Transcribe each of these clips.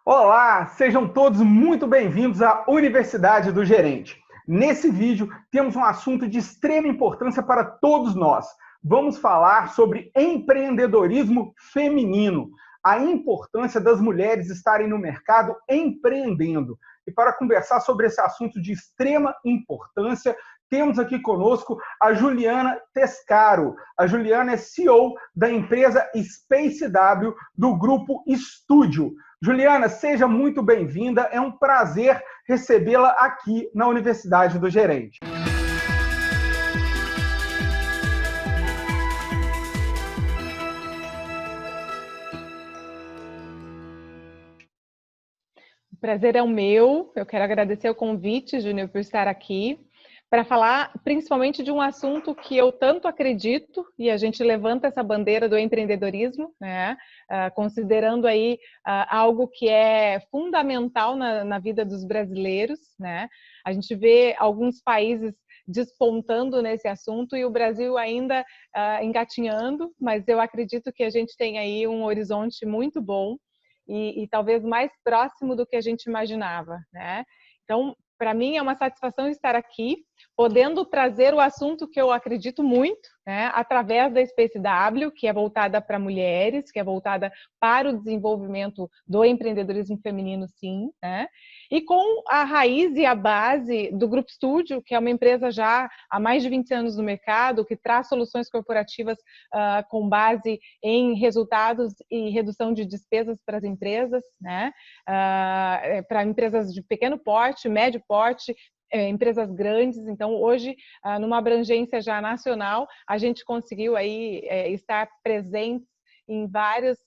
Olá, sejam todos muito bem-vindos à Universidade do Gerente. Nesse vídeo, temos um assunto de extrema importância para todos nós. Vamos falar sobre empreendedorismo feminino, a importância das mulheres estarem no mercado empreendendo. E para conversar sobre esse assunto de extrema importância, temos aqui conosco a Juliana Tescaro. A Juliana é CEO da empresa SpaceW do Grupo Estúdio. Juliana, seja muito bem-vinda. É um prazer recebê-la aqui na Universidade do Gerente. O prazer é o meu. Eu quero agradecer o convite, Júnior, por estar aqui para falar principalmente de um assunto que eu tanto acredito, e a gente levanta essa bandeira do empreendedorismo, né? Considerando aí algo que é fundamental na vida dos brasileiros, né? A gente vê alguns países despontando nesse assunto e o Brasil ainda engatinhando, mas eu acredito que a gente tem aí um horizonte muito bom e talvez mais próximo do que a gente imaginava, né? Então, para mim é uma satisfação estar aqui, podendo trazer o assunto que eu acredito muito, né, através da SpaceW, que é voltada para mulheres, que é voltada para o desenvolvimento do empreendedorismo feminino, sim, né? E com a raiz e a base do Grupo Estúdio, que é uma empresa já há mais de 20 anos no mercado, que traz soluções corporativas com base em resultados e redução de despesas para as empresas, né? Para empresas de pequeno porte, médio porte, empresas grandes. Então, hoje, numa abrangência já nacional, a gente conseguiu aí estar presente em várias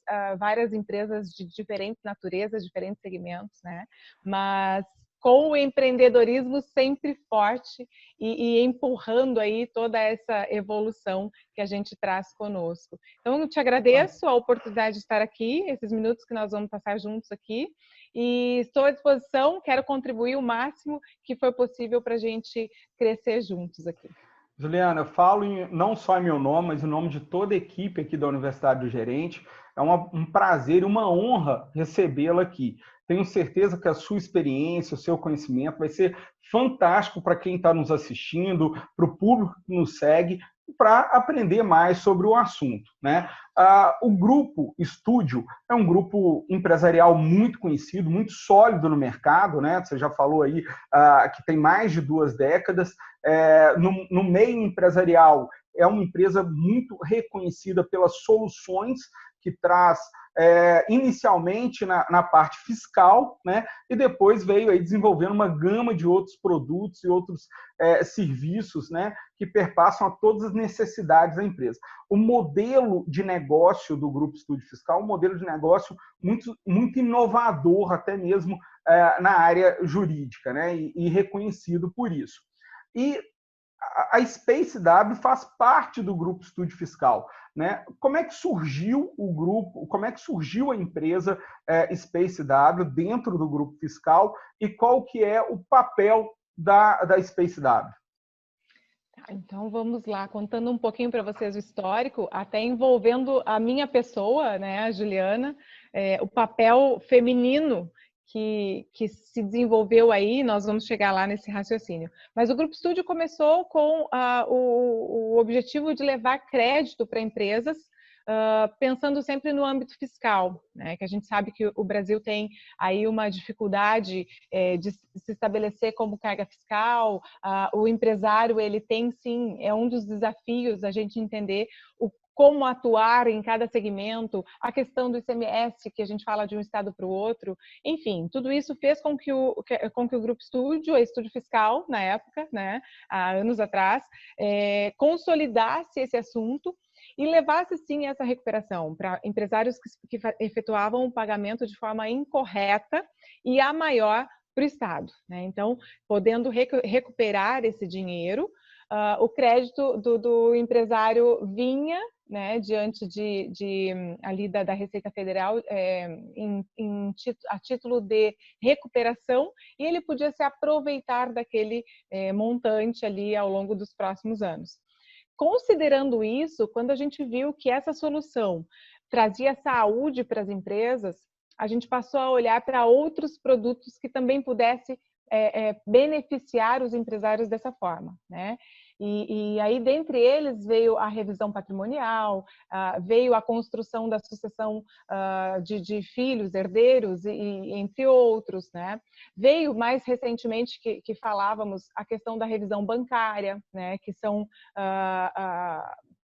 empresas de diferentes naturezas, diferentes segmentos, né? Mas com o empreendedorismo sempre forte e empurrando aí toda essa evolução que a gente traz conosco. Então, eu te agradeço a oportunidade de estar aqui, esses minutos que nós vamos passar juntos aqui, e estou à disposição, quero contribuir o máximo que for possível para a gente crescer juntos aqui. Juliana, eu falo não só em meu nome, mas em nome de toda a equipe aqui da Universidade do Gerente. É um prazer e uma honra recebê-la aqui. Tenho certeza que a sua experiência, o seu conhecimento vai ser fantástico para quem está nos assistindo, para o público que nos segue, para aprender mais sobre o assunto, né? O Grupo Estúdio é um grupo empresarial muito conhecido, muito sólido no mercado, né? Você já falou aí que tem mais de 2 décadas. No meio empresarial, é uma empresa muito reconhecida pelas soluções que traz inicialmente na parte fiscal, né? E depois veio aí desenvolvendo uma gama de outros produtos e outros serviços, né? Que perpassam a todas as necessidades da empresa. O modelo de negócio do Grupo Estúdio Fiscal é um modelo de negócio muito, muito inovador, até mesmo na área jurídica, né? E reconhecido por isso. E a SpaceW faz parte do Grupo Estúdio Fiscal, né? Como é que surgiu o grupo, como é que surgiu a empresa SpaceW dentro do Grupo Fiscal e qual que é o papel da SpaceW? Então vamos lá, contando um pouquinho para vocês o histórico, até envolvendo a minha pessoa, né, a Juliana, o papel feminino que se desenvolveu aí, nós vamos chegar lá nesse raciocínio. Mas o Grupo Estúdio começou com o objetivo de levar crédito para empresas, pensando sempre no âmbito fiscal, né? Que a gente sabe que o Brasil tem aí uma dificuldade de se estabelecer como carga fiscal. O empresário, ele tem sim, é um dos desafios a gente entender como atuar em cada segmento, a questão do ICMS, que a gente fala de um estado para o outro, enfim, tudo isso fez com que o Grupo Estúdio, a Estúdio Fiscal, na época, né, há anos atrás, consolidasse esse assunto e levasse sim essa recuperação para empresários que efetuavam o pagamento de forma incorreta e a maior para o Estado, né? Então, podendo recuperar esse dinheiro, o crédito do empresário vinha, né, diante ali da Receita Federal a título de recuperação, e ele podia se aproveitar daquele montante ali ao longo dos próximos anos. Considerando isso, quando a gente viu que essa solução trazia saúde para as empresas, a gente passou a olhar para outros produtos que também pudessem beneficiar os empresários dessa forma, né? E aí, dentre eles, veio a revisão patrimonial, veio a construção da sucessão de filhos, herdeiros, entre outros, né? Veio, mais recentemente, que falávamos, a questão da revisão bancária, né? Que são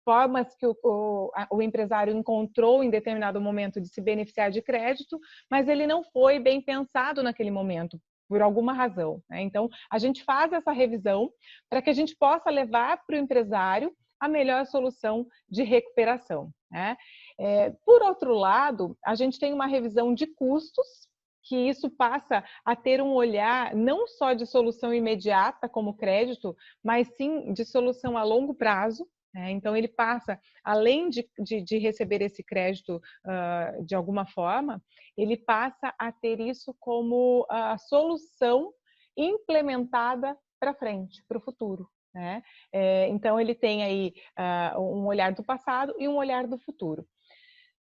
formas que o empresário encontrou em determinado momento de se beneficiar de crédito, mas ele não foi bem pensado naquele momento, por alguma razão, né? Então, a gente faz essa revisão para que a gente possa levar para o empresário a melhor solução de recuperação, né? Por outro lado, a gente tem uma revisão de custos, que isso passa a ter um olhar não só de solução imediata, como crédito, mas sim de solução a longo prazo. Então, ele passa, além de receber esse crédito de alguma forma, ele passa a ter isso como a solução implementada para frente, para o futuro, né? Então, ele tem aí um olhar do passado e um olhar do futuro.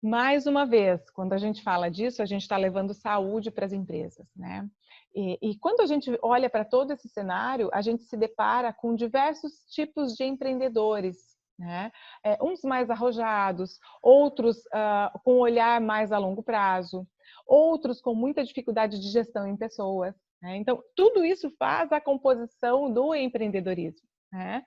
Mais uma vez, quando a gente fala disso, a gente está levando saúde para as empresas, né? E quando a gente olha para todo esse cenário, a gente se depara com diversos tipos de empreendedores, né? Uns mais arrojados, outros com um olhar mais a longo prazo, outros com muita dificuldade de gestão em pessoas, né? Então, tudo isso faz a composição do empreendedorismo, né?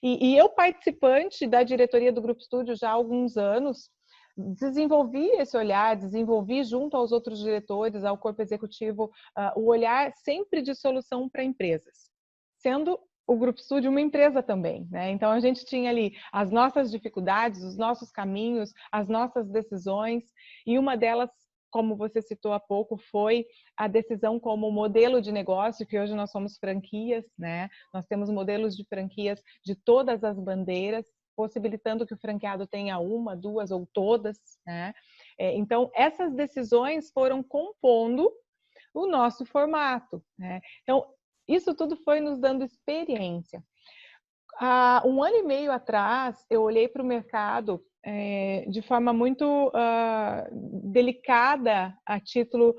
E eu, participante da diretoria do Grupo Estúdio já há alguns anos, desenvolvi esse olhar, desenvolvi junto aos outros diretores, ao corpo executivo, o olhar sempre de solução para empresas, sendo o Grupo Estúdio uma empresa também, né? Então, a gente tinha ali as nossas dificuldades, os nossos caminhos, as nossas decisões, e uma delas, como você citou há pouco, foi a decisão como modelo de negócio, que hoje nós somos franquias, né? Nós temos modelos de franquias de todas as bandeiras, possibilitando que o franqueado tenha uma, duas ou todas, né? Então, essas decisões foram compondo o nosso formato, né? Então, isso tudo foi nos dando experiência. Há 1 ano e meio atrás, eu olhei para o mercado de forma muito delicada a título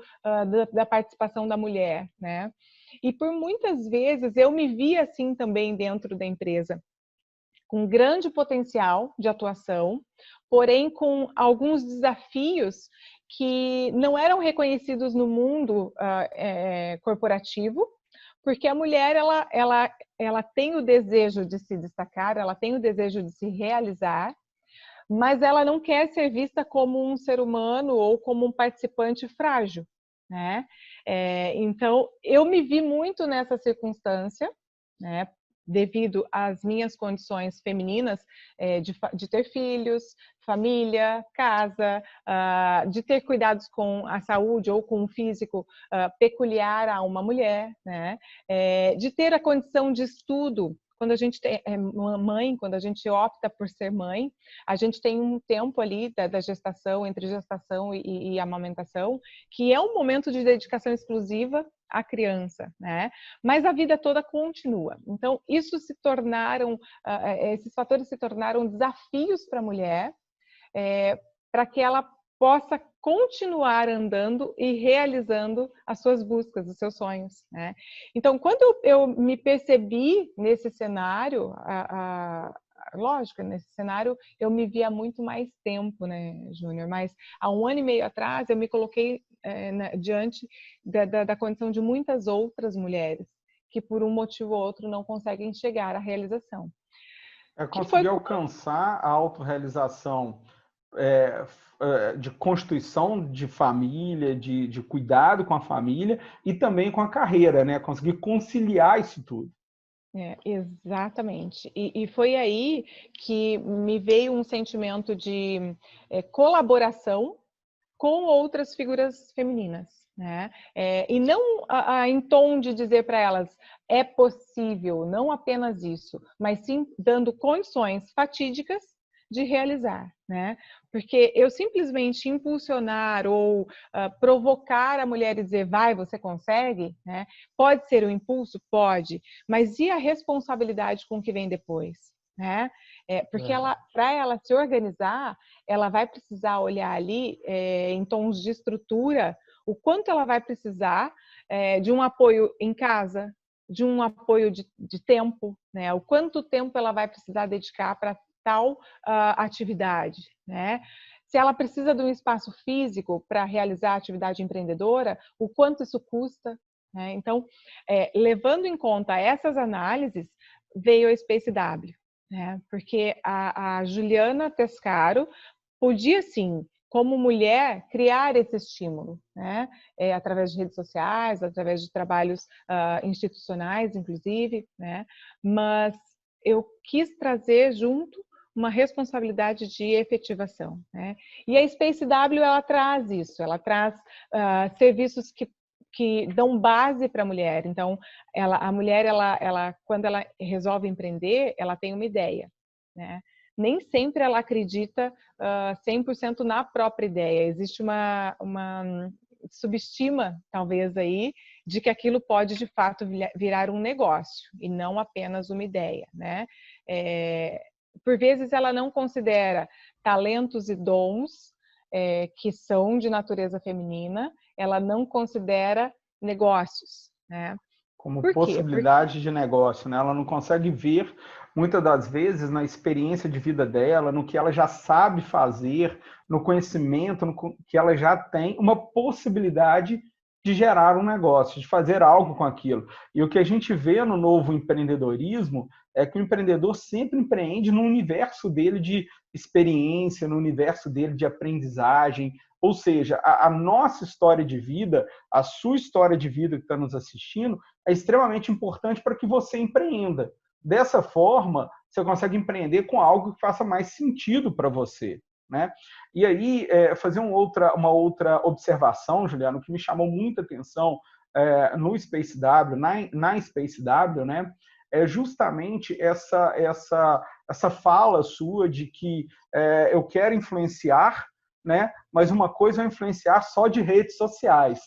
da participação da mulher, né? E por muitas vezes eu me vi assim também dentro da empresa, com grande potencial de atuação, porém com alguns desafios que não eram reconhecidos no mundo corporativo, porque a mulher ela tem o desejo de se destacar, ela tem o desejo de se realizar, mas ela não quer ser vista como um ser humano ou como um participante frágil, né? Então, eu me vi muito nessa circunstância, né? Devido às minhas condições femininas, de ter filhos, família, casa, de ter cuidados com a saúde ou com o físico peculiar a uma mulher, né? De ter a condição de estudo. Quando a gente é mãe, quando a gente opta por ser mãe, a gente tem um tempo ali da gestação, entre gestação e amamentação, que é um momento de dedicação exclusiva à criança, né? Mas a vida toda continua. Então, esses fatores se tornaram desafios para a mulher, para que ela possa continuar andando e realizando as suas buscas, os seus sonhos, né? Então, quando eu me percebi nesse cenário, lógico, nesse cenário eu me via há muito mais tempo, né, Júnior? Mas há 1 ano e meio atrás eu me coloquei diante da condição de muitas outras mulheres que por um motivo ou outro não conseguem chegar à realização. Conseguir alcançar a autorrealização de constituição de família, de cuidado com a família e também com a carreira, né? Conseguir conciliar isso tudo. Exatamente. E foi aí que me veio um sentimento de colaboração com outras figuras femininas, né? E não em tom de dizer para elas é possível, não apenas isso, mas sim dando condições fatídicas de realizar, né? Porque eu simplesmente impulsionar ou provocar a mulher e dizer vai, você consegue, né? Pode ser um impulso? Pode, mas e a responsabilidade com o que vem depois, né? Porque para ela se organizar, ela vai precisar olhar ali em tons de estrutura o quanto ela vai precisar de um apoio em casa, de um apoio de tempo, né? O quanto tempo ela vai precisar dedicar para tal atividade, né? Se ela precisa de um espaço físico para realizar a atividade empreendedora, o quanto isso custa, né? Então, levando em conta essas análises, veio a Space W, né? Porque a Juliana Tescaro podia, sim, como mulher, criar esse estímulo, né? Através de redes sociais, através de trabalhos institucionais, inclusive, né? Mas eu quis trazer junto uma responsabilidade de efetivação, né? E a Space W, ela traz isso, ela traz serviços que dão base para a mulher. Então, a mulher, quando ela resolve empreender, ela tem uma ideia, né? Nem sempre ela acredita 100% na própria ideia. Existe uma subestima, talvez, aí, de que aquilo pode, de fato, virar um negócio e não apenas uma ideia, né? Por vezes, ela não considera talentos e dons que são de natureza feminina, ela não considera negócios, né? Como Por quê? possibilidade de negócio, né? Ela não consegue ver, muitas das vezes, na experiência de vida dela, no que ela já sabe fazer, no conhecimento que ela já tem, uma possibilidade de gerar um negócio, de fazer algo com aquilo. E o que a gente vê no novo empreendedorismo é que o empreendedor sempre empreende no universo dele de experiência, no universo dele de aprendizagem, ou seja, a nossa história de vida, a sua história de vida que está nos assistindo, é extremamente importante para que você empreenda. Dessa forma, você consegue empreender com algo que faça mais sentido para você, né? E aí, fazer uma outra observação, Juliano, que me chamou muita atenção no Space W, na Space W, né? É justamente essa fala sua de que eu quero influenciar, né? Mas uma coisa é influenciar só de redes sociais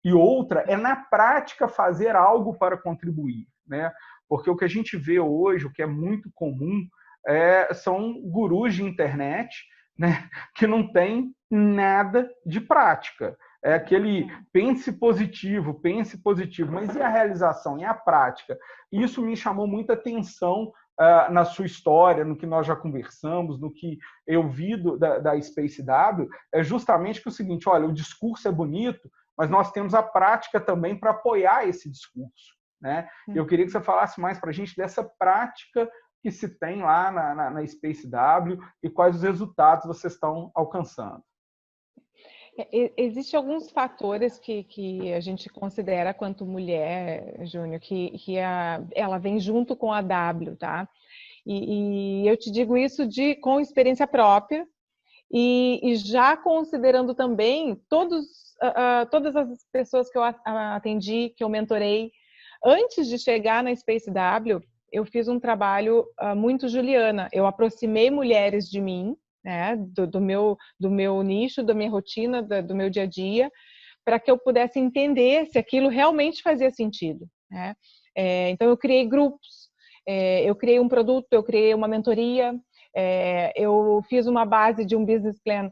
e outra é na prática fazer algo para contribuir, né? Porque o que a gente vê hoje, o que é muito comum, são gurus de internet, né? Que não tem nada de prática. É aquele pense positivo, mas e a realização, e a prática? Isso me chamou muita atenção na sua história, no que nós já conversamos, no que eu vi da Space W, é justamente que o seguinte, olha, o discurso é bonito, mas nós temos a prática também para apoiar esse discurso, né? Eu queria que você falasse mais para a gente dessa prática que se tem lá na Space W e quais os resultados vocês estão alcançando. Existem alguns fatores que a gente considera quanto mulher, Júnior, que ela vem junto com a W, tá? E eu te digo isso com experiência própria e já considerando também todas as pessoas que eu atendi, que eu mentorei. Antes de chegar na Space W, eu fiz um trabalho muito Juliana. Eu aproximei mulheres de mim, né, do meu nicho, da minha rotina, do meu dia a dia, para que eu pudesse entender se aquilo realmente fazia sentido, né? Então, eu criei grupos, eu criei um produto, eu criei uma mentoria, eu fiz uma base de um business plan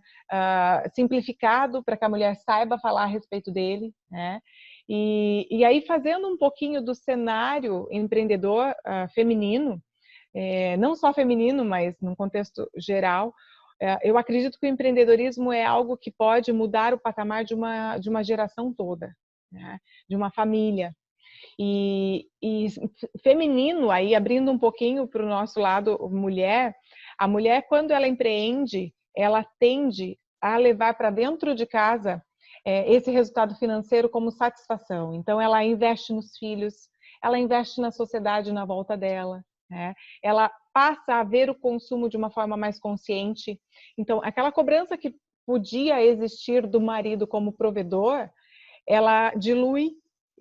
simplificado para que a mulher saiba falar a respeito dele, né? E aí, fazendo um pouquinho do cenário empreendedor feminino, não só feminino, mas num contexto geral, eu acredito que o empreendedorismo é algo que pode mudar o patamar de uma geração toda, né? De uma família. E feminino, aí abrindo um pouquinho para o nosso lado mulher, a mulher, quando ela empreende, ela tende a levar para dentro de casa esse resultado financeiro como satisfação. Então, ela investe nos filhos, ela investe na sociedade na volta dela, né? Ela passa a ver o consumo de uma forma mais consciente. Então, aquela cobrança que podia existir do marido como provedor, ela dilui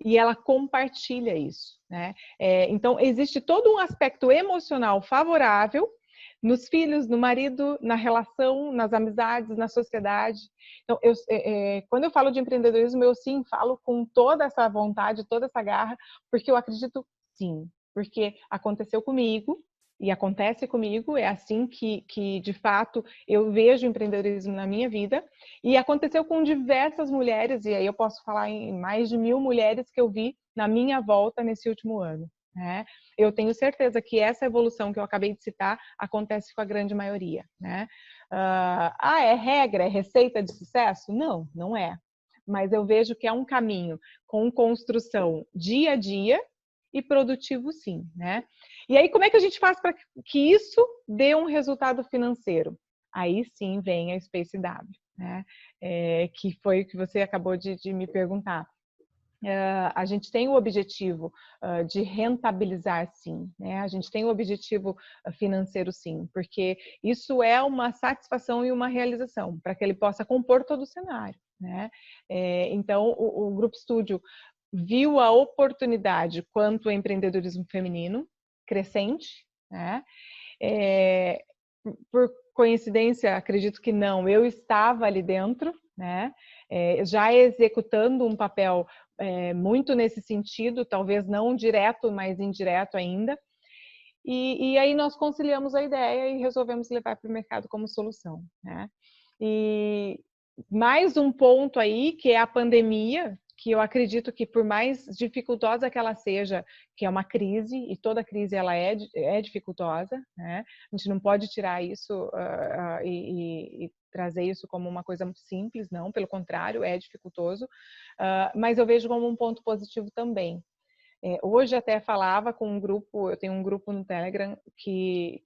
e ela compartilha isso, né? Então, existe todo um aspecto emocional favorável nos filhos, no marido, na relação, nas amizades, na sociedade. Então, quando eu falo de empreendedorismo, eu sim falo com toda essa vontade, toda essa garra, porque eu acredito sim, porque aconteceu comigo, e acontece comigo, é assim que de fato eu vejo o empreendedorismo na minha vida, e aconteceu com diversas mulheres, e aí eu posso falar em mais de 1000 mulheres que eu vi na minha volta nesse último ano, né? Eu tenho certeza que essa evolução que eu acabei de citar acontece com a grande maioria, né? É regra, é receita de sucesso? Não, não é. Mas eu vejo que é um caminho com construção dia a dia e produtivo sim, né? E aí como é que a gente faz para que isso dê um resultado financeiro? Aí sim vem a Space W, né? Que foi o que você acabou de me perguntar. A gente tem o objetivo de rentabilizar, sim, né? A gente tem o objetivo financeiro, sim, porque isso é uma satisfação e uma realização para que ele possa compor todo o cenário, né? Então, o Grupo Estúdio viu a oportunidade quanto ao empreendedorismo feminino crescente, né? Por coincidência, acredito que não, eu estava ali dentro, né? Já executando um papel muito nesse sentido, talvez não direto, mas indireto ainda. E aí nós conciliamos a ideia e resolvemos levar para o mercado como solução, né? E mais um ponto aí, que é a pandemia, que eu acredito que por mais dificultosa que ela seja, que é uma crise, e toda crise ela é dificultosa, né? A gente não pode tirar isso e trazer isso como uma coisa muito simples, não, pelo contrário, é dificultoso, mas eu vejo como um ponto positivo também. Hoje até falava com um grupo, eu tenho um grupo no Telegram que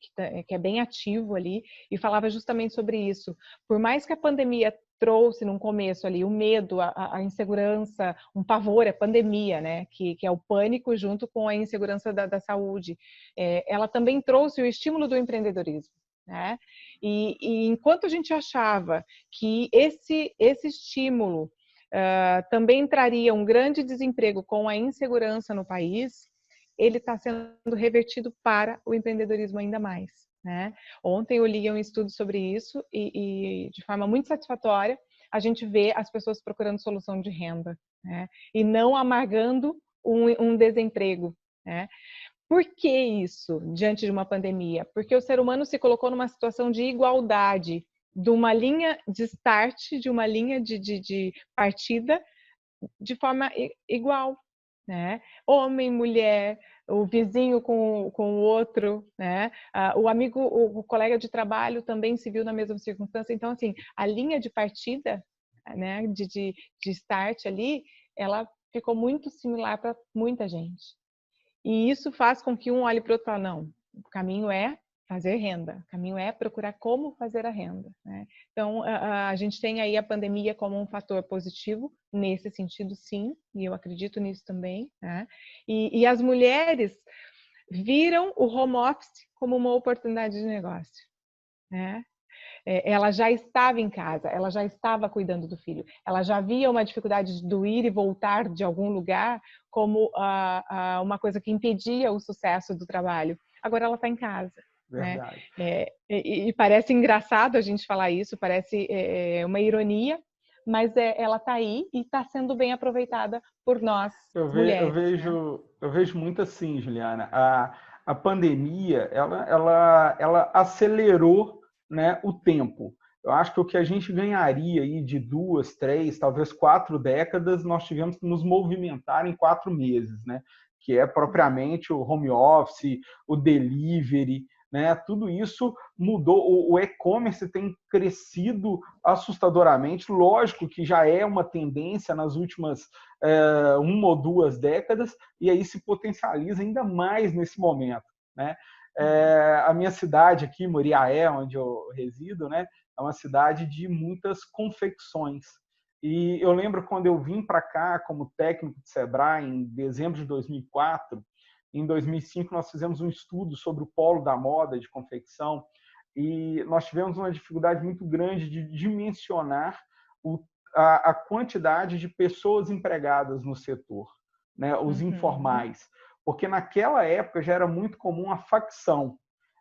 é bem ativo ali, e falava justamente sobre isso. Por mais que a pandemia trouxe no começo ali o medo, a insegurança, um pavor, a pandemia, né, que é o pânico junto com a insegurança da saúde, ela também trouxe o estímulo do empreendedorismo, né? E enquanto a gente achava que esse estímulo também traria um grande desemprego com a insegurança no país, ele está sendo revertido para o empreendedorismo ainda mais, né? Ontem eu li um estudo sobre isso e de forma muito satisfatória, a gente vê as pessoas procurando solução de renda, né? E não amargando um desemprego, né? Por que isso diante de uma pandemia? Porque o ser humano se colocou numa situação de igualdade, de uma linha de start, de uma linha de partida, de forma igual, né? Homem, mulher, o vizinho com o outro, né? O amigo, o colega de trabalho também se viu na mesma circunstância. Então, assim, a linha de partida, né, de start ali, ela ficou muito similar para muita gente. E isso faz com que um olhe para o outro e fale, não, o caminho é fazer renda, o caminho é procurar como fazer a renda, né? Então, a gente tem aí a pandemia como um fator positivo, nesse sentido, sim, e eu acredito nisso também, né? E as mulheres viram o home office como uma oportunidade de negócio, né? Ela já estava em casa, ela já estava cuidando do filho, ela já via uma dificuldade do ir e voltar de algum lugar como uma coisa que impedia o sucesso do trabalho. Agora ela está em casa. Verdade. Né? E parece engraçado a gente falar isso, parece uma ironia, mas ela está aí e está sendo bem aproveitada por nós, mulheres. Né? Eu vejo muito assim, Juliana. A pandemia, ela acelerou, né, o tempo. Eu acho que o que a gente ganharia aí de 2, 3, talvez 4 décadas, nós tivemos que nos movimentar em 4 meses, né? Que é propriamente o home office, o delivery, né? Tudo isso mudou. O e-commerce tem crescido assustadoramente. Lógico que já é uma tendência nas últimas 1 ou 2 décadas, e aí se potencializa ainda mais nesse momento, né? A minha cidade aqui, Moriaé, onde eu resido, né, é uma cidade de muitas confecções. E eu lembro quando eu vim para cá como técnico de Sebrae em dezembro de 2004, em 2005 nós fizemos um estudo sobre o polo da moda de confecção e nós tivemos uma dificuldade muito grande de dimensionar a quantidade de pessoas empregadas no setor, né, os informais. Porque naquela época já era muito comum a facção.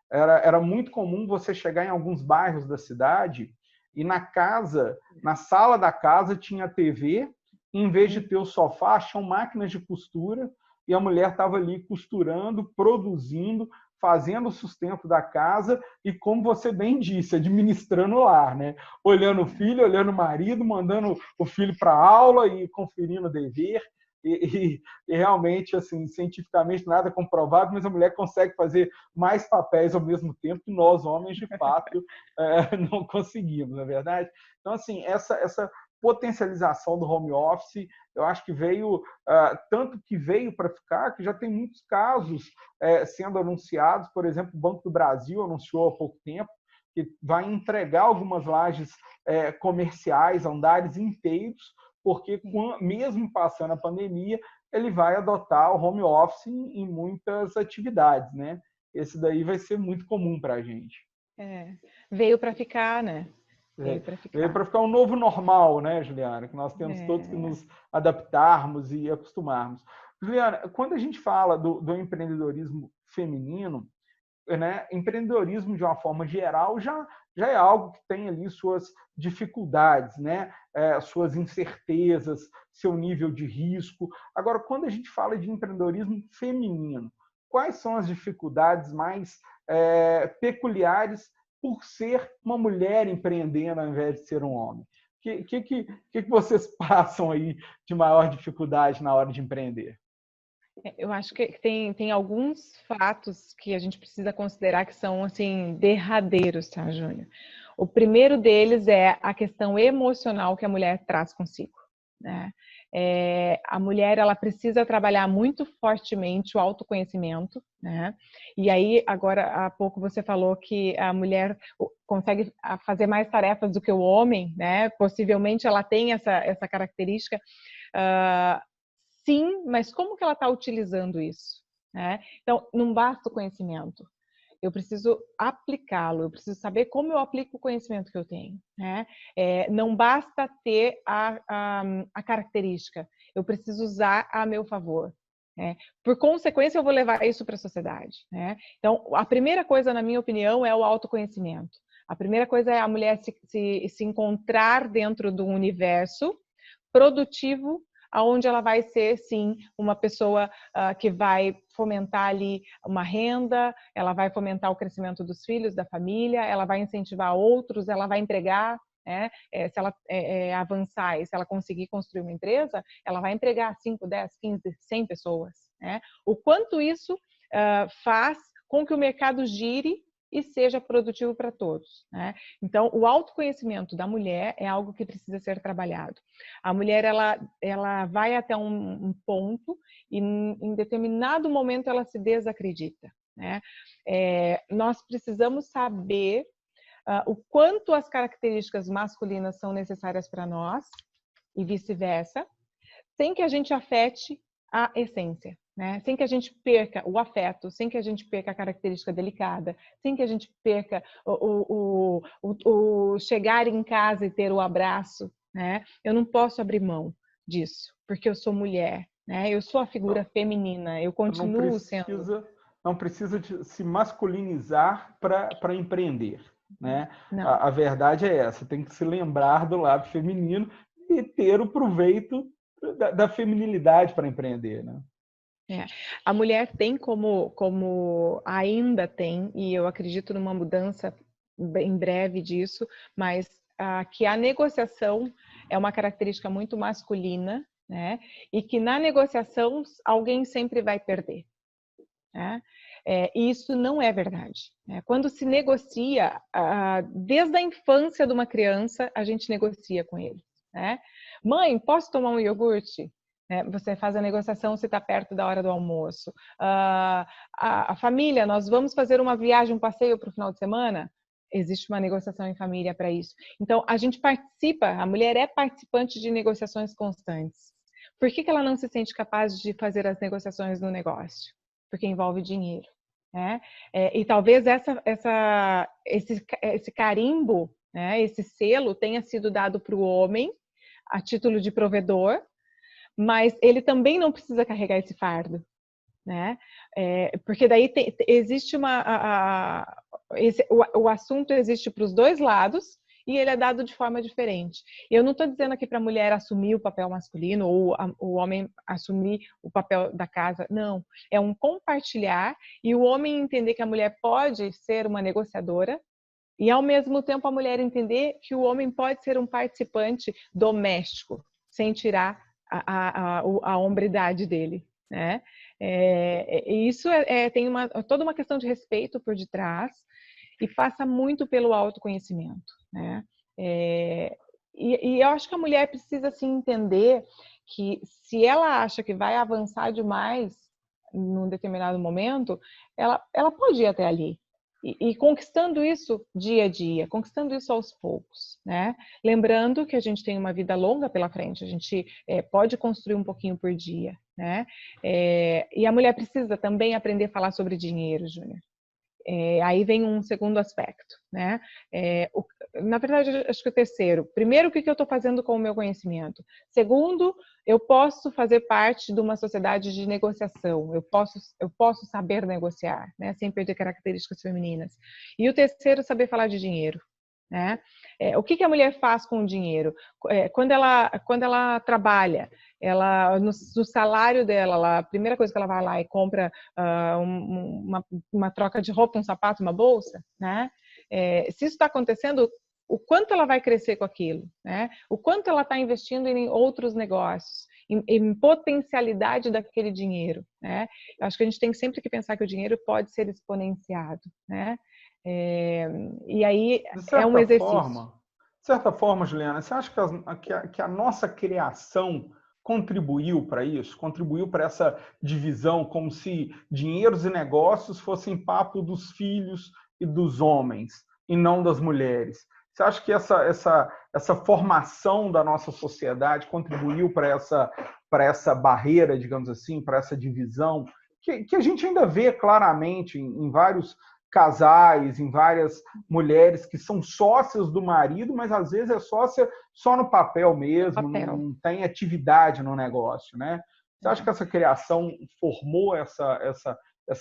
Era muito comum você chegar em alguns bairros da cidade e na sala da casa tinha TV, e em vez de ter o sofá, tinham máquinas de costura e a mulher estava ali costurando, produzindo, fazendo o sustento da casa e, como você bem disse, administrando o lar, né? Olhando o filho, olhando o marido, mandando o filho para a aula e conferindo o dever. E realmente, assim, cientificamente nada comprovado, mas a mulher consegue fazer mais papéis ao mesmo tempo que nós, homens, de fato, não conseguimos, não é verdade? Então, assim, essa potencialização do home office, eu acho que veio, tanto que veio para ficar, que já tem muitos casos sendo anunciados. Por exemplo, o Banco do Brasil anunciou há pouco tempo que vai entregar algumas lajes comerciais, andares inteiros, porque mesmo passando a pandemia, ele vai adotar o home office em muitas atividades, né? Esse daí vai ser muito comum para a gente. Veio para ficar, né? Veio para ficar um novo normal, né, Juliana? Que nós temos todos que nos adaptarmos e acostumarmos. Juliana, quando a gente fala do empreendedorismo feminino, né, empreendedorismo de uma forma geral já é algo que tem ali suas dificuldades, né, suas incertezas, seu nível de risco. Agora, quando a gente fala de empreendedorismo feminino, quais são as dificuldades mais peculiares por ser uma mulher empreendendo ao invés de ser um homem? O que vocês passam aí de maior dificuldade na hora de empreender? Eu acho que tem alguns fatos que a gente precisa considerar que são, assim, derradeiros, tá, Júnior? O primeiro deles é a questão emocional que a mulher traz consigo, né? A mulher, ela precisa trabalhar muito fortemente o autoconhecimento, né? E aí, agora há pouco você falou que a mulher consegue fazer mais tarefas do que o homem, né? Possivelmente ela tem essa característica. Sim, mas como que ela está utilizando isso, né? Então, não basta o conhecimento. Eu preciso aplicá-lo, eu preciso saber como eu aplico o conhecimento que eu tenho, né? Não basta ter a característica, eu preciso usar a meu favor, né? Por consequência, eu vou levar isso para a sociedade, né? Então, a primeira coisa, na minha opinião, é o autoconhecimento. A primeira coisa é a mulher se encontrar dentro de um universo produtivo, onde ela vai ser, sim, uma pessoa que vai fomentar ali uma renda, ela vai fomentar o crescimento dos filhos, da família, ela vai incentivar outros, ela vai empregar, né? Se ela avançar e se ela conseguir construir uma empresa, ela vai empregar 5, 10, 15, 100 pessoas, né? O quanto isso faz com que o mercado gire e seja produtivo para todos, né? Então, o autoconhecimento da mulher é algo que precisa ser trabalhado. A mulher, ela vai até um ponto e em determinado momento ela se desacredita, né? Nós precisamos saber o quanto as características masculinas são necessárias para nós e vice-versa, sem que a gente afete a essência, né? Sem que a gente perca o afeto, sem que a gente perca a característica delicada, sem que a gente perca o chegar em casa e ter o abraço, né? Eu não posso abrir mão disso, porque eu sou mulher, né? Eu sou a figura feminina, eu continuo sendo. Não precisa de se masculinizar para empreender, né? Não. A verdade é essa, tem que se lembrar do lado feminino e ter o proveito da feminilidade para empreender, né? A mulher tem como ainda tem, e eu acredito numa mudança em breve disso, mas que a negociação é uma característica muito masculina, né? E que na negociação alguém sempre vai perder, né? E isso não é verdade, né? Quando se negocia, desde a infância de uma criança, a gente negocia com ele, né? Mãe, posso tomar um iogurte? Você faz a negociação se está perto da hora do almoço. A família, nós vamos fazer uma viagem, um passeio para o final de semana? Existe uma negociação em família para isso. Então, a gente participa, a mulher é participante de negociações constantes. Por que ela não se sente capaz de fazer as negociações no negócio? Porque envolve dinheiro, né? E talvez esse carimbo, né, esse selo tenha sido dado para o homem a título de provedor, mas ele também não precisa carregar esse fardo, né? Porque daí existe o assunto existe para os dois lados e ele é dado de forma diferente. Eu não estou dizendo aqui para a mulher assumir o papel masculino ou o homem assumir o papel da casa, não. É um compartilhar e o homem entender que a mulher pode ser uma negociadora e, ao mesmo tempo, a mulher entender que o homem pode ser um participante doméstico, sem tirar a hombridade dele, né? Isso tem toda uma questão de respeito por detrás e passa muito pelo autoconhecimento, né? E eu acho que a mulher precisa assim, entender que se ela acha que vai avançar demais num determinado momento, ela pode ir até ali. E conquistando isso dia a dia, conquistando isso aos poucos, né? Lembrando que a gente tem uma vida longa pela frente, a gente pode construir um pouquinho por dia, né? E a mulher precisa também aprender a falar sobre dinheiro, Júnior. Aí vem um segundo aspecto, né? Na verdade, acho que o terceiro. Primeiro, o que eu estou fazendo com o meu conhecimento? Segundo, eu posso fazer parte de uma sociedade de negociação. Eu posso saber negociar, né? Sem perder características femininas. E o terceiro, saber falar de dinheiro, né? O que a mulher faz com o dinheiro? Quando ela trabalha, no salário dela, a primeira coisa que ela vai lá e compra uma troca de roupa, um sapato, uma bolsa, né? Se isso está acontecendo, o quanto ela vai crescer com aquilo, né? O quanto ela está investindo em outros negócios, em potencialidade daquele dinheiro, né? Eu acho que a gente tem sempre que pensar que o dinheiro pode ser exponenciado, né? E aí é um exercício. De certa forma, Juliana, você acha que a nossa criação contribuiu para isso? Contribuiu para essa divisão, como se dinheiros e negócios fossem papo dos filhos e dos homens, e não das mulheres? Você acha que essa formação da nossa sociedade contribuiu para essa barreira, digamos assim, para essa divisão, que a gente ainda vê claramente em vários casais, em várias mulheres que são sócias do marido, mas às vezes é sócia só no papel mesmo, não tem atividade no negócio, né? Você acha que essa criação formou essa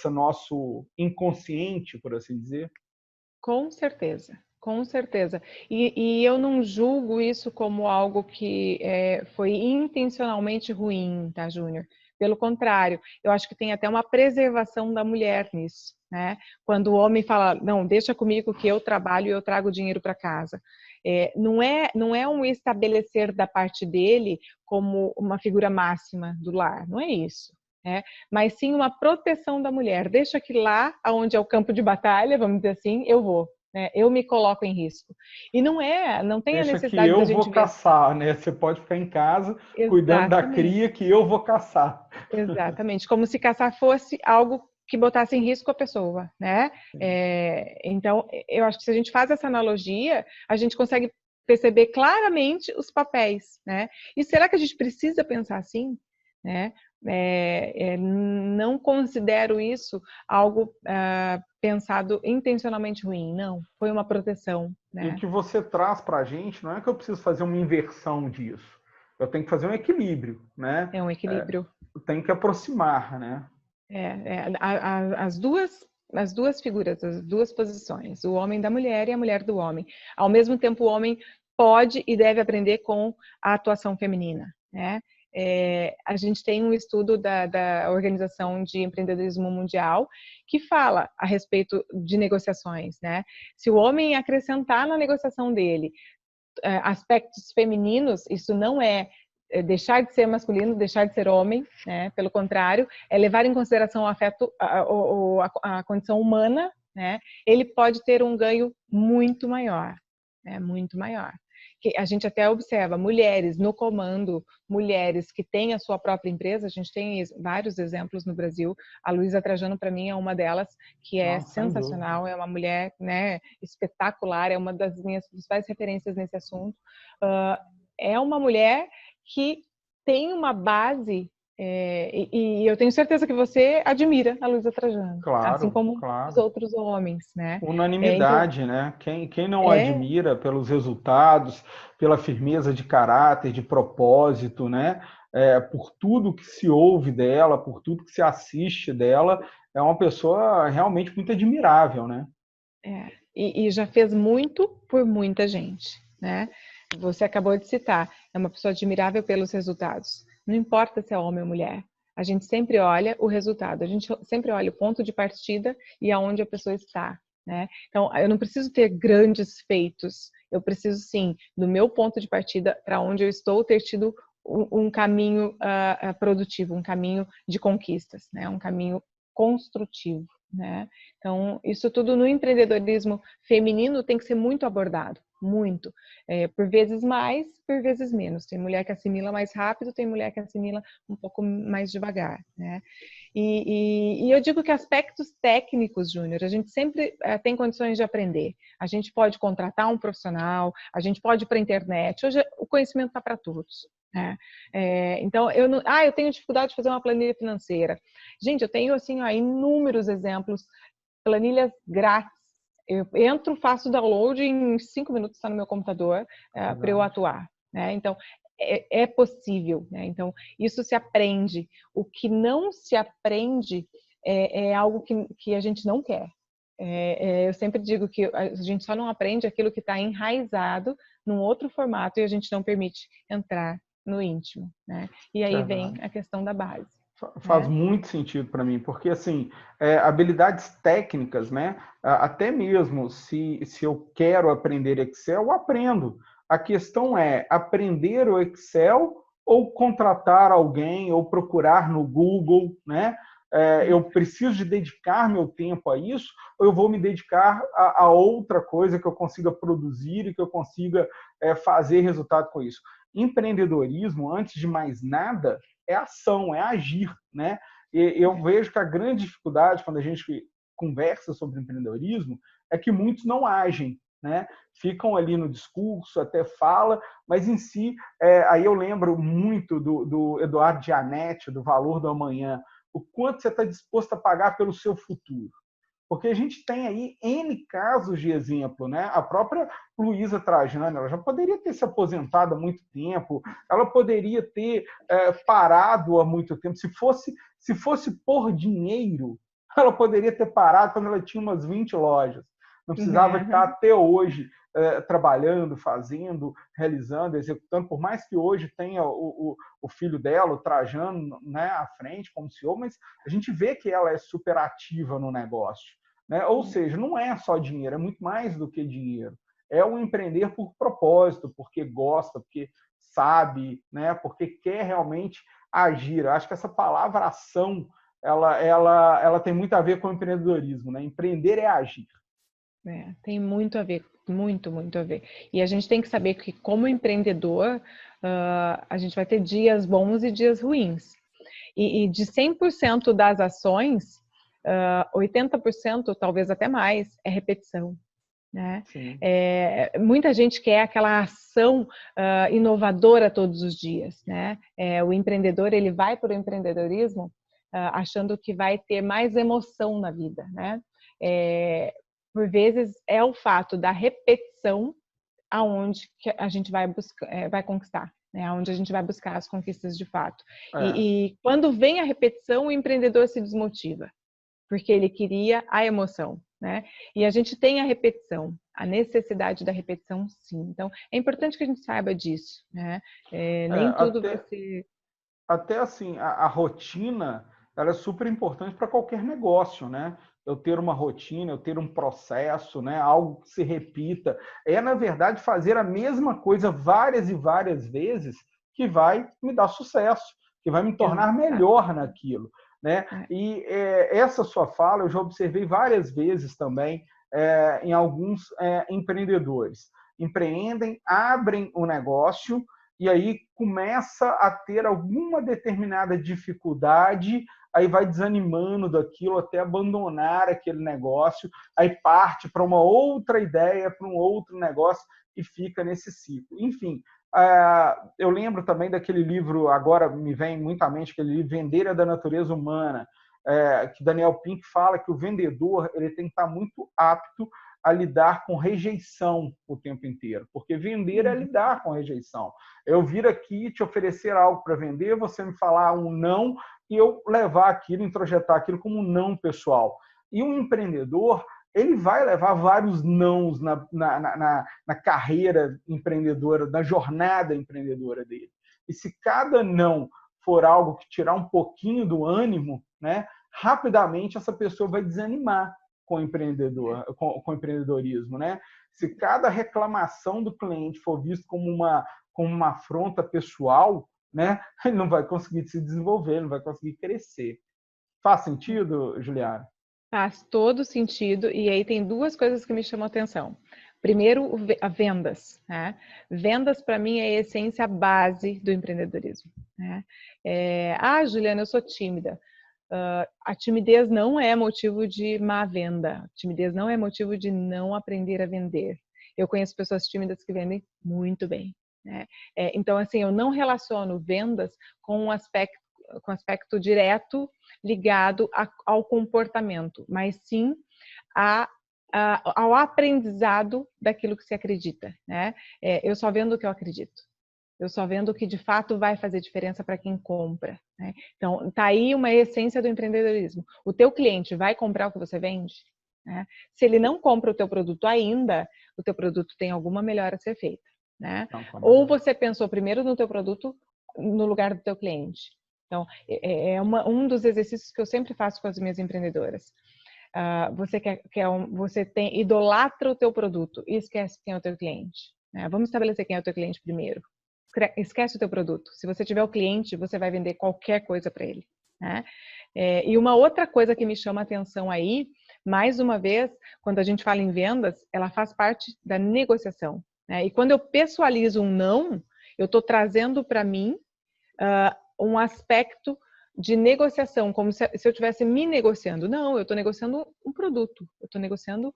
nosso inconsciente, por assim dizer? Com certeza, com certeza. E eu não julgo isso como algo que foi intencionalmente ruim, tá, Júnior? Pelo contrário, eu acho que tem até uma preservação da mulher nisso, né? Quando o homem fala, não, deixa comigo que eu trabalho e eu trago dinheiro para casa. Não é um estabelecer da parte dele como uma figura máxima do lar, não é isso. Mas sim uma proteção da mulher. Deixa que lá, onde é o campo de batalha, vamos dizer assim, eu vou. Eu me coloco em risco. E não tem a Deixa que necessidade da eu vou gente ver. caçar, né? Você pode ficar em casa cuidando da Exatamente. cria que eu vou caçar. Exatamente. Como se caçar fosse algo que botasse em risco a pessoa, né? Então, eu acho que se a gente faz essa analogia, a gente consegue perceber claramente os papéis, né? E será que a gente precisa pensar assim, né? Não considero isso algo pensado intencionalmente ruim, não. Foi uma proteção, E o né? que você traz para a gente não é que eu preciso fazer uma inversão disso. Eu tenho que fazer um equilíbrio, né? É um equilíbrio. Eu tenho que aproximar, né? As duas figuras, as duas posições, o homem da mulher e a mulher do homem. Ao mesmo tempo, o homem pode e deve aprender com a atuação feminina, né? A gente tem um estudo da Organização de Empreendedorismo Mundial que fala a respeito de negociações, né? Se o homem acrescentar na negociação dele aspectos femininos, isso não é deixar de ser masculino, deixar de ser homem, né? Pelo contrário, é levar em consideração o afeto, a condição humana, né? Ele pode ter um ganho muito maior, né? Muito maior. Que a gente até observa mulheres no comando, mulheres que têm a sua própria empresa, a gente tem vários exemplos no Brasil. A Luísa Trajano, para mim, é uma delas, que é sensacional, é uma mulher, né, espetacular, é uma das minhas principais referências nesse assunto. É uma mulher que tem uma base, e eu tenho certeza que você admira a Luísa Trajano, assim Claro, como os claro. outros homens, né? Então, Unanimidade, né? Quem não admira pelos resultados, pela firmeza de caráter, de propósito, né? Por tudo que se ouve dela, por tudo que se assiste dela, é uma pessoa realmente muito admirável, né? e já fez muito por muita gente, né? Você acabou de citar, é uma pessoa admirável pelos resultados. Não importa se é homem ou mulher, a gente sempre olha o resultado, a gente sempre olha o ponto de partida e aonde a pessoa está, né? Então, eu não preciso ter grandes feitos, eu preciso sim, do meu ponto de partida para onde eu estou, ter tido um caminho produtivo, um caminho de conquistas, né? Um caminho construtivo, né? Então, isso tudo no empreendedorismo feminino tem que ser muito abordado, muito. Por vezes mais, por vezes menos. Tem mulher que assimila mais rápido, tem mulher que assimila um pouco mais devagar, né? E eu digo que aspectos técnicos, Júnior, a gente sempre tem condições de aprender. A gente pode contratar um profissional, a gente pode ir para a internet. Hoje o conhecimento está para todos. Né? Então, eu tenho dificuldade de fazer uma planilha financeira. Gente, eu tenho assim, inúmeros exemplos, planilhas grátis. Eu entro, faço o download, em 5 minutos está no meu computador para eu atuar. Né? Então, é possível. Né? Então, isso se aprende. O que não se aprende é algo que a gente não quer. Eu sempre digo que a gente só não aprende aquilo que está enraizado num outro formato e a gente não permite entrar no íntimo. Né? E aí vem a questão da base. Faz muito sentido para mim, porque assim, habilidades técnicas, né? Até mesmo se eu quero aprender Excel, eu aprendo. A questão é aprender o Excel ou contratar alguém ou procurar no Google, né? Eu preciso de dedicar meu tempo a isso ou eu vou me dedicar a outra coisa que eu consiga produzir e que eu consiga fazer resultado com isso. Empreendedorismo, antes de mais nada, é ação, é agir, né? E eu vejo que a grande dificuldade quando a gente conversa sobre empreendedorismo é que muitos não agem, né? Ficam ali no discurso, até fala, mas em si, aí eu lembro muito do Eduardo Gianetti, do Valor do Amanhã, o quanto você está disposto a pagar pelo seu futuro. Porque a gente tem aí N casos de exemplo, né? A própria Luísa Trajano, ela já poderia ter se aposentado há muito tempo, ela poderia ter parado há muito tempo. Se fosse por dinheiro, ela poderia ter parado quando ela tinha umas 20 lojas. Não precisava estar até hoje trabalhando, fazendo, realizando, executando, por mais que hoje tenha o filho dela, o Trajano, né, à frente como CEO, mas a gente vê que ela é super ativa no negócio. Né? Ou seja, não é só dinheiro, é muito mais do que dinheiro. É um empreender por propósito, porque gosta, porque sabe, né? Porque quer realmente agir. Eu acho que essa palavra ação, ela tem muito a ver com o empreendedorismo. Né? Empreender é agir. Tem muito a ver, muito, muito a ver. E a gente tem que saber que, como empreendedor, a gente vai ter dias bons e dias ruins. E de 100% das ações, 80%, talvez até mais, é repetição. Né? Muita gente quer aquela ação inovadora todos os dias. Né? O empreendedor, ele vai para o empreendedorismo achando que vai ter mais emoção na vida. Né? Por vezes é o fato da repetição aonde que a gente vai buscar, vai conquistar. Né, onde a gente vai buscar as conquistas de fato. E quando vem a repetição, o empreendedor se desmotiva, porque ele queria a emoção. Né? E a gente tem a repetição, a necessidade da repetição, sim. Então, é importante que a gente saiba disso. Né? Nem tudo vai ser... Até assim, a rotina, ela é super importante para qualquer negócio, né? Eu ter uma rotina, eu ter um processo, né? Algo que se repita. Na verdade, fazer a mesma coisa várias e várias vezes que vai me dar sucesso, que vai me tornar melhor naquilo. Né? E essa sua fala eu já observei várias vezes também em alguns empreendedores. Empreendem, abrem o negócio, e aí começa a ter alguma determinada dificuldade, aí vai desanimando daquilo até abandonar aquele negócio, aí parte para uma outra ideia, para um outro negócio e fica nesse ciclo. Enfim, eu lembro também daquele livro, agora me vem muito à mente, aquele livro Vender é da Natureza Humana, que Daniel Pink fala que o vendedor ele tem que estar muito apto a lidar com rejeição o tempo inteiro, porque vender é lidar com rejeição. Eu vir aqui te oferecer algo para vender, você me falar um não e eu levar aquilo, introjetar aquilo como um não pessoal. E um empreendedor, ele vai levar vários nãos na carreira empreendedora, na jornada empreendedora dele. E se cada não for algo que tirar um pouquinho do ânimo, né, rapidamente essa pessoa vai desanimar com o empreendedorismo, né? Se cada reclamação do cliente for visto como uma afronta pessoal, né, ele não vai conseguir se desenvolver, não vai conseguir crescer. Faz sentido, Juliana? Faz todo sentido, e aí tem duas coisas que me chamam a atenção. Primeiro, a vendas, né? Vendas, para mim, é a essência base do empreendedorismo, né? Juliana, eu sou tímida. A timidez não é motivo de má venda. A timidez não é motivo de não aprender a vender. Eu conheço pessoas tímidas que vendem muito bem, né? Então, assim, eu não relaciono vendas com um aspecto direto ligado ao comportamento, mas sim ao aprendizado daquilo que se acredita, né? Eu só vendo o que eu acredito. Eu só vendo o que de fato vai fazer diferença para quem compra, né? Então, tá aí uma essência do empreendedorismo. O teu cliente vai comprar o que você vende, né? Se ele não compra o teu produto ainda, o teu produto tem alguma melhora a ser feita, né? Ou você pensou primeiro no teu produto no lugar do teu cliente. Então, um dos exercícios que eu sempre faço com as minhas empreendedoras. Você idolatra o teu produto e esquece quem é o teu cliente, né? Vamos estabelecer quem é o teu cliente primeiro. Esquece o teu produto. Se você tiver o cliente, você vai vender qualquer coisa para ele, né? E uma outra coisa que me chama a atenção aí, mais uma vez, quando a gente fala em vendas, ela faz parte da negociação, né? E quando eu pessoalizo um não, eu estou trazendo para mim um aspecto de negociação, como se eu estivesse me negociando. Não, eu estou negociando um produto, eu estou negociando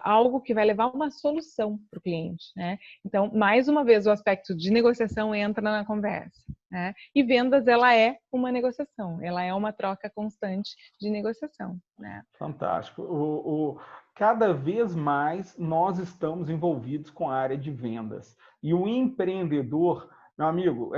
algo que vai levar uma solução para o cliente, né? Então, mais uma vez, o aspecto de negociação entra na conversa, né? E vendas, ela é uma negociação, ela é uma troca constante de negociação, né? Fantástico. Cada vez mais nós estamos envolvidos com a área de vendas. E o empreendedor, meu amigo,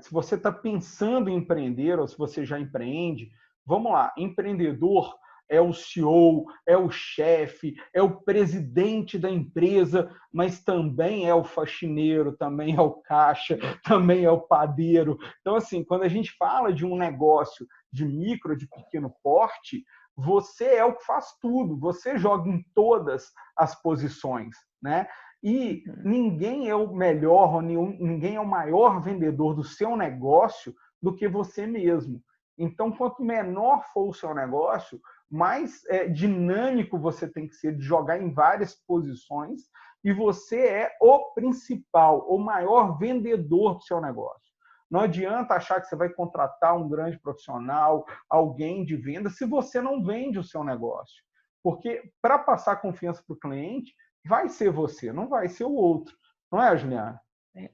se você está pensando em empreender ou se você já empreende, vamos lá, empreendedor é o CEO, é o chefe, é o presidente da empresa, mas também é o faxineiro, também é o caixa, também é o padeiro. Então, assim, quando a gente fala de um negócio de micro, de pequeno porte, você é o que faz tudo, você joga em todas as posições, né? E ninguém é o melhor, ou ninguém é o maior vendedor do seu negócio do que você mesmo. Então, quanto menor for o seu negócio, mais dinâmico você tem que ser de jogar em várias posições e você é o principal, o maior vendedor do seu negócio. Não adianta achar que você vai contratar um grande profissional, alguém de venda, se você não vende o seu negócio. Porque para passar confiança para o cliente, vai ser você, não vai ser o outro. Não é, Juliana?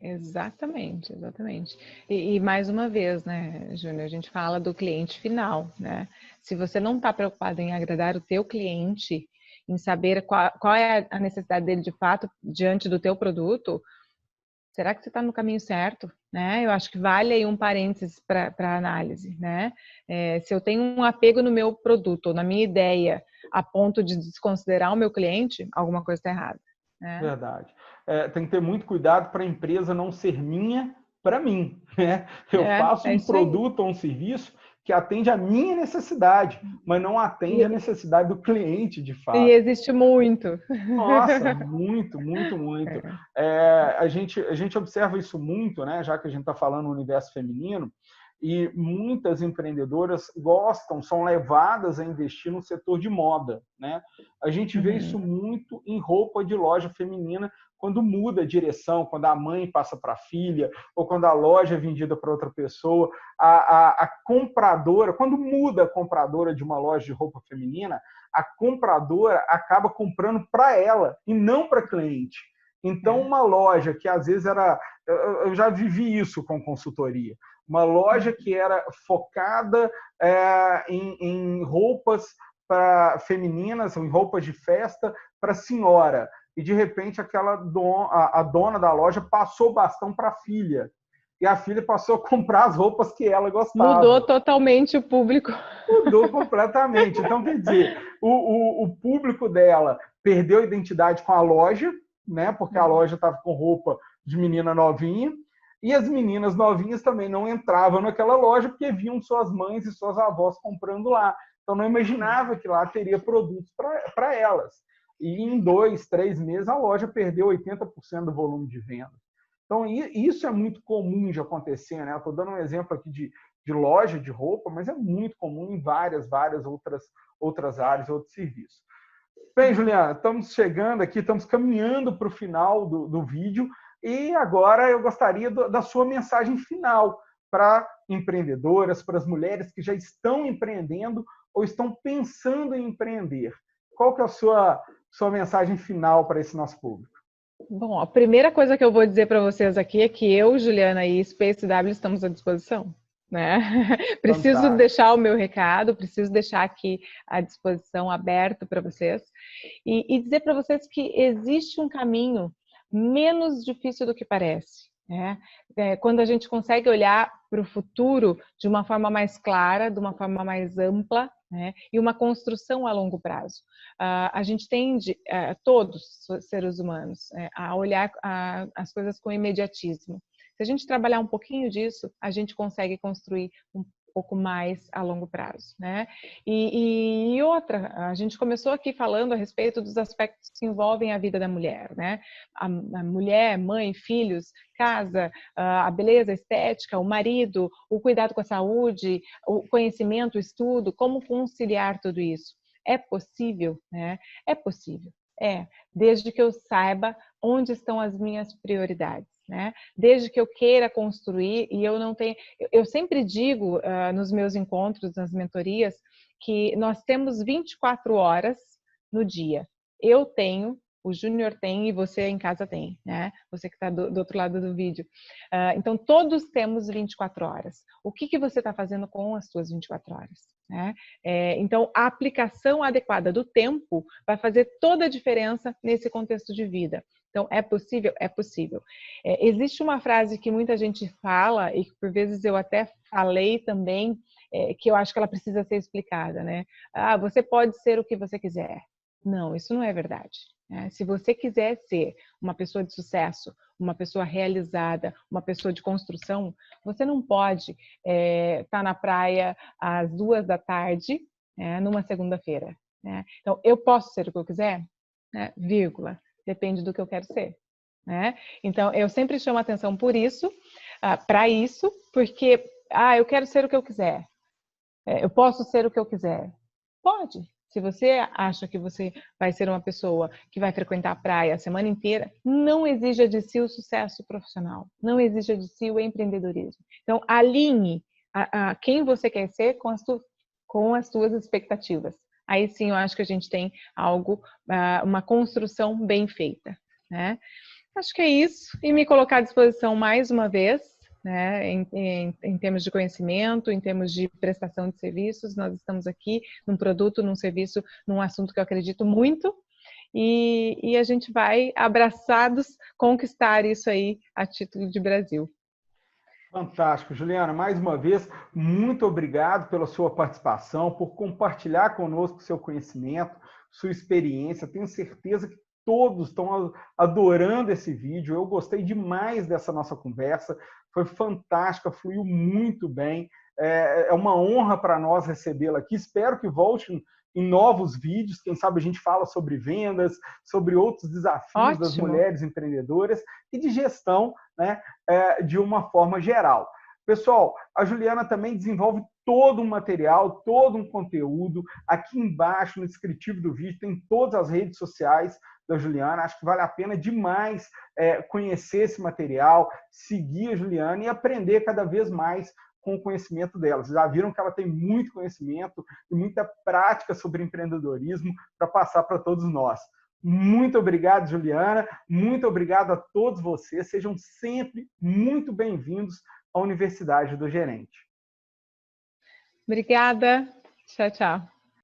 Exatamente, exatamente. E mais uma vez, né, Júnior, a gente fala do cliente final, né? Se você não está preocupado em agradar o teu cliente, em saber qual é a necessidade dele de fato diante do teu produto, será que você está no caminho certo, né? Eu acho que vale aí um parênteses para análise, né? Se eu tenho um apego no meu produto ou na minha ideia a ponto de desconsiderar o meu cliente, alguma coisa está errada, né? Verdade. Tem que ter muito cuidado para a empresa não ser minha para mim, né? Eu faço É um isso aí. produto ou um serviço que atende a minha necessidade, mas não atende a necessidade do cliente, de E fato. existe muito. Nossa, muito, muito, muito. A gente observa isso muito, né? Já que a gente está falando no universo feminino, e muitas empreendedoras gostam, são levadas a investir no setor de moda, né? A gente vê isso muito em roupa de loja feminina, quando muda a direção, quando a mãe passa para a filha, ou quando a loja é vendida para outra pessoa. A compradora, quando muda a compradora de uma loja de roupa feminina, a compradora acaba comprando para ela e não para cliente. Então, uma loja que às vezes era... Eu já vivi isso com consultoria. Uma loja que era focada em roupas femininas, em roupas de festa para senhora. E, de repente, a dona da loja passou o bastão para a filha. e a filha passou a comprar as roupas que ela gostava. Mudou totalmente o público. Mudou completamente. Então, quer dizer, o público dela perdeu a identidade com a loja, né? Porque a loja estava com roupa de menina novinha, e as meninas novinhas também não entravam naquela loja porque viam suas mães e suas avós comprando lá. Então, não imaginava que lá teria produtos para elas. E em 2, 3 meses, a loja perdeu 80% do volume de venda. Então, isso é muito comum de acontecer, né? Estou dando um exemplo aqui de loja de roupa, mas é muito comum em várias outras áreas, outros serviços. Bem, Juliana, estamos chegando aqui, estamos caminhando para o final do vídeo e agora eu gostaria da sua mensagem final para empreendedoras, para as mulheres que já estão empreendendo ou estão pensando em empreender. Qual que é a sua mensagem final para esse nosso público? Bom, a primeira coisa que eu vou dizer para vocês aqui é que eu, Juliana e Space W estamos à disposição, né? Preciso Fantástico. deixar o meu recado, preciso deixar aqui à disposição, aberto para vocês e dizer para vocês que existe um caminho menos difícil do que parece, né? Quando a gente consegue olhar para o futuro de uma forma mais clara, de uma forma mais ampla, né? E uma construção a longo prazo. A gente tende, todos os seres humanos, a olhar as coisas com imediatismo. Se a gente trabalhar um pouquinho disso, a gente consegue construir um pouco mais a longo prazo, né? E outra, a gente começou aqui falando a respeito dos aspectos que envolvem a vida da mulher, né? A mulher, mãe, filhos, casa, a beleza, a estética, o marido, o cuidado com a saúde, o conhecimento, o estudo, como conciliar tudo isso. É possível, né? É possível. Desde que eu saiba onde estão as minhas prioridades, né? Desde que eu queira construir e eu não tenho... Eu sempre digo nos meus encontros, nas mentorias, que nós temos 24 horas no dia. Eu tenho, o Júnior tem e você em casa tem, né? Você que está do outro lado do vídeo. Então, todos temos 24 horas. O que você está fazendo com as suas 24 horas? Né? Então, a aplicação adequada do tempo vai fazer toda a diferença nesse contexto de vida. Então, é possível? É possível. Existe uma frase que muita gente fala, e que por vezes eu até falei também, que eu acho que ela precisa ser explicada, né? Você pode ser o que você quiser. Não, isso não é verdade. Né? Se você quiser ser uma pessoa de sucesso, uma pessoa realizada, uma pessoa de construção, você não pode estar na praia às 2 da tarde, numa segunda-feira. Né? Então, eu posso ser o que eu quiser? Né? Vírgula. Depende do que eu quero ser. Né? Então, eu sempre chamo atenção por isso, para isso, porque eu quero ser o que eu quiser. Eu posso ser o que eu quiser. Pode. Se você acha que você vai ser uma pessoa que vai frequentar a praia a semana inteira, não exija de si o sucesso profissional. Não exija de si o empreendedorismo. Então, alinhe quem você quer ser com as suas expectativas. Aí sim eu acho que a gente tem algo, uma construção bem feita. Né? Acho que é isso. E me colocar à disposição mais uma vez, né, em termos de conhecimento, em termos de prestação de serviços. Nós estamos aqui num produto, num serviço, num assunto que eu acredito muito. E a gente vai, abraçados, conquistar isso aí a título de Brasil. Fantástico, Juliana. Mais uma vez, muito obrigado pela sua participação, por compartilhar conosco seu conhecimento, sua experiência. Tenho certeza que todos estão adorando esse vídeo. Eu gostei demais dessa nossa conversa. Foi fantástica, fluiu muito bem. É uma honra para nós recebê-la aqui. Espero que volte em novos vídeos. Quem sabe a gente fala sobre vendas, sobre outros desafios das mulheres empreendedoras e de gestão, né, de uma forma geral. Pessoal, a Juliana também desenvolve todo um material, todo um conteúdo. Aqui embaixo, no descritivo do vídeo, tem todas as redes sociais da Juliana. Acho que vale a pena demais conhecer esse material, seguir a Juliana e aprender cada vez mais com o conhecimento dela. Vocês já viram que ela tem muito conhecimento e muita prática sobre empreendedorismo para passar para todos nós. Muito obrigado, Juliana. Muito obrigado a todos vocês. Sejam sempre muito bem-vindos à Universidade do Gerente. Obrigada. Tchau, tchau.